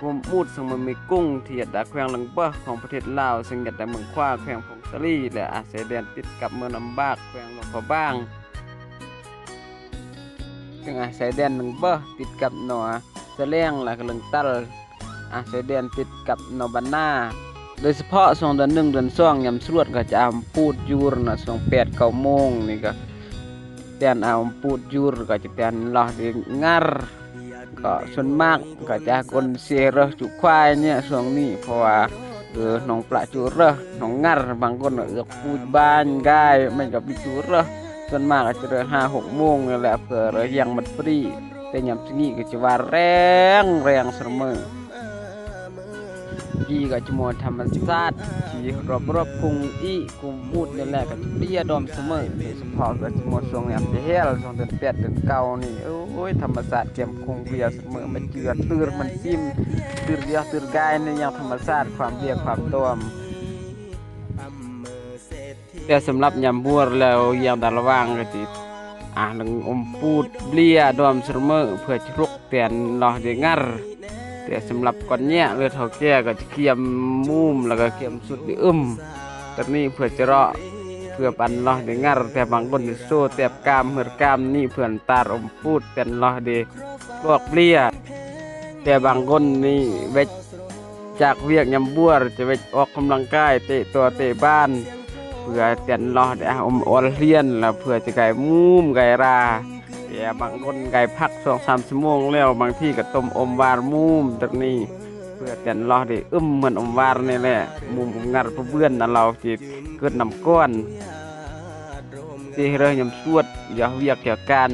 วมมูดซึ่งมันมีกุ้งที่ยดแขวงลังเบอของประเทศลาวซึ่งยดเมืองขว้าแขวงพงสลีและอาศัยแดนติดกับเมืองลำบากแขวงหลวงพระบางซึ่งอาศัยแดนลังเบอติดกับหนอแสลงและกะลังตัลอาศัยแดนติดกับหนอบันนาโดยเฉพาะช่วงเดือน1 เดือน 2ยามสรวดก็จะพูดยูรนะช่วง8 9 โมงนี่ก็แตนพูดยูรก็จะแตนลอดีงัรก็ส่วนมากก็จะคนเสียรจุควายเนี่ยช่วงนี้เพราะว่าน้องปลาจูรน้องงัรบางคนเอือกพูดบ้านกายไม่กับปิจูรส่วนมากก็จะเดิน5 6 โมงนี่แหละเพื่อยังมันฟรีแต่ยามนี้ก็จะว่าแรงเสมอกีก็จะมธรรมชาติที่รอบๆกรุงกรุงมูดนี่แหละก็จะเปรี้ยดอมเสมอโดยเฉพาะก็จะมช่วงยามเฮลช่วงเดือน8 เดือน 9นี่โอ้ยธรรมชาติเข้มคงเปรี้ยเสมอมันเจือตื่นมันซิมตื่นเดียวตื่นกายในอย่างธรรมชาติความเปรี้ยความต้มแต่สำหรับยามบัวแล้วอย่างดาระว่างก็ติหลังปูดเปรี้ยดอมเสมอเพื่อจะลุกเตียนรอได้งัรแต่สำหรับก่อนเนี้ยเลือดเท่าแก่ก็จะเคี่ยมมุมแล้วก็เคี่ยมสุดตอนนี้เพื่อจะรอเพื่อปันรอได้งัรแต่บางคนจะโซ่แตบกามเหือดกามนี่เพื่อนตาพูดเป็นรอได้ลวกเปรี้ยแต่บางคนนี่เวชจากเวียกยำบัวจะเวชออกกำลังกายเตะตัวเตะบ้านเพื่อเตียนรอได้อลเลียนแล้วเพื่อจะไก่มุมไก่ราแต่บางคนไก่พัก2 3 ชั่วโมงแล้วบางที่ก็ต้มวาร์มุมตรงนี้เพื่อเตียนรอได้เหมือนวาร์นี่แหละมุมงัดเพื่อนนั่นเราจิเกิดน้ำก้อนที่เรื่องยำสวดอย่าเวียกเกี่ยวกัน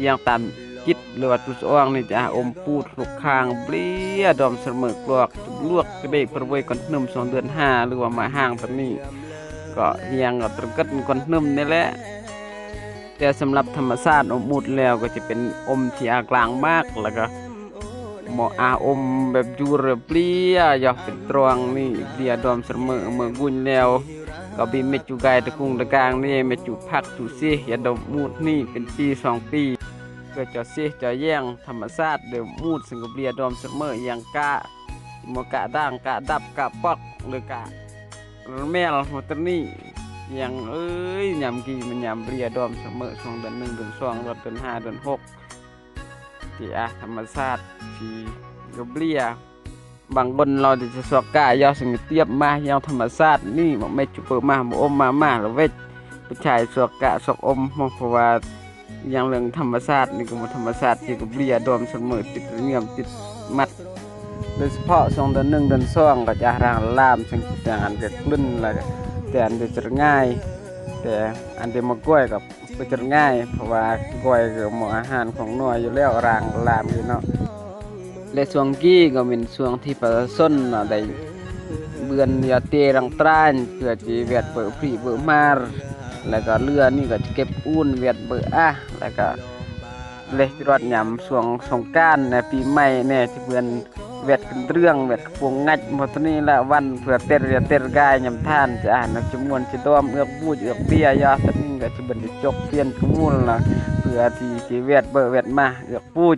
ยังตามจิตหรือว่าตุสอ่างนี่จะพูดลูกคางเปรี้ยดอมเสมอกลวกลวกกระเดกประเวยก่อนนึ่ม2 เดือน 5หรือว่ามาห่างแบบนี้ก็ยังก็ตรึกกัดก่อนนึ่มนี่แหละแต่สำหรับธรรมชาติมุดแล้วก็จะเป็นที่กลางมากแล้วก็หมอแบบยูรเปรี้ยอยากเป็นตรวงนี่เปรี้ยดอมเสมอเมื่อกุญแล้วก็บีเมจูไกตะกุงตะกางนี่เมจูพักจูซี่ยาดมมุดนี่เป็นปี2 ปีเพื่อจะซี่จะแย่งธรรมชาติเดิมมุดซึ่งก็เปรี้ยดอมเสมออย่างกะมกะด่างกะดับกะปอกหรือกะแมวหัวตนี่อย่างยำกีมันยำเปรี้ยดอมเสมอช่วงเดือน1 เดือน 2 เดือน 5 เดือน 6ที่ธรรมชาติที่ก็เปรี้ยบางคนเราจะสอกกายอสิ่งเทียบมาอย่างธรรมชาตินี่มันไม่จุเปิดมามาหรือเวทผู้ชายสอกกะสอกเพราะว่าอย่างเรื่องธรรมชาตินี่ก็มันธรรมชาติที่ก็เปรี้ยดอมเสมอติดเงียบติดมัดโดยเฉพาะช่วงเดือน1 เดือน 2ก็จะร่างลามสิ่งต่างๆเกิดขึ้นอะไรแต่อันจะง่ายแต่อันเดมกล้วยกับจะง่ายเพราะว่ากล้วยคือหมออาหารของนัวอยู่แล้วร่างลามอยู่เนาะและช่วงกี้ก็เป็นช่วงที่ประชาชนได้เบือนยาเตรังตรานเพื่อจะเวียดเบอร์พรีเบอร์มาแล้วก็เรือนี่ก็จะเก็บอุ่นเวียดเบอร์แล้วก็เลยรอดยำช่วงสงกรานต์ในปีใหม่เนี่ยที่เบือนเวทกันเรื่องเวทพวงงัดหมดนี้ละวันเพื่อเตะกายยำท่านจะนับจำนวนจะต้มเอือกบูดเอือกเบี้ยยาสักนึงก็จะเป็นจกเปลี่ยนขมูลละเพื่อที่เวทเบอร์เวทมาเอือกบูด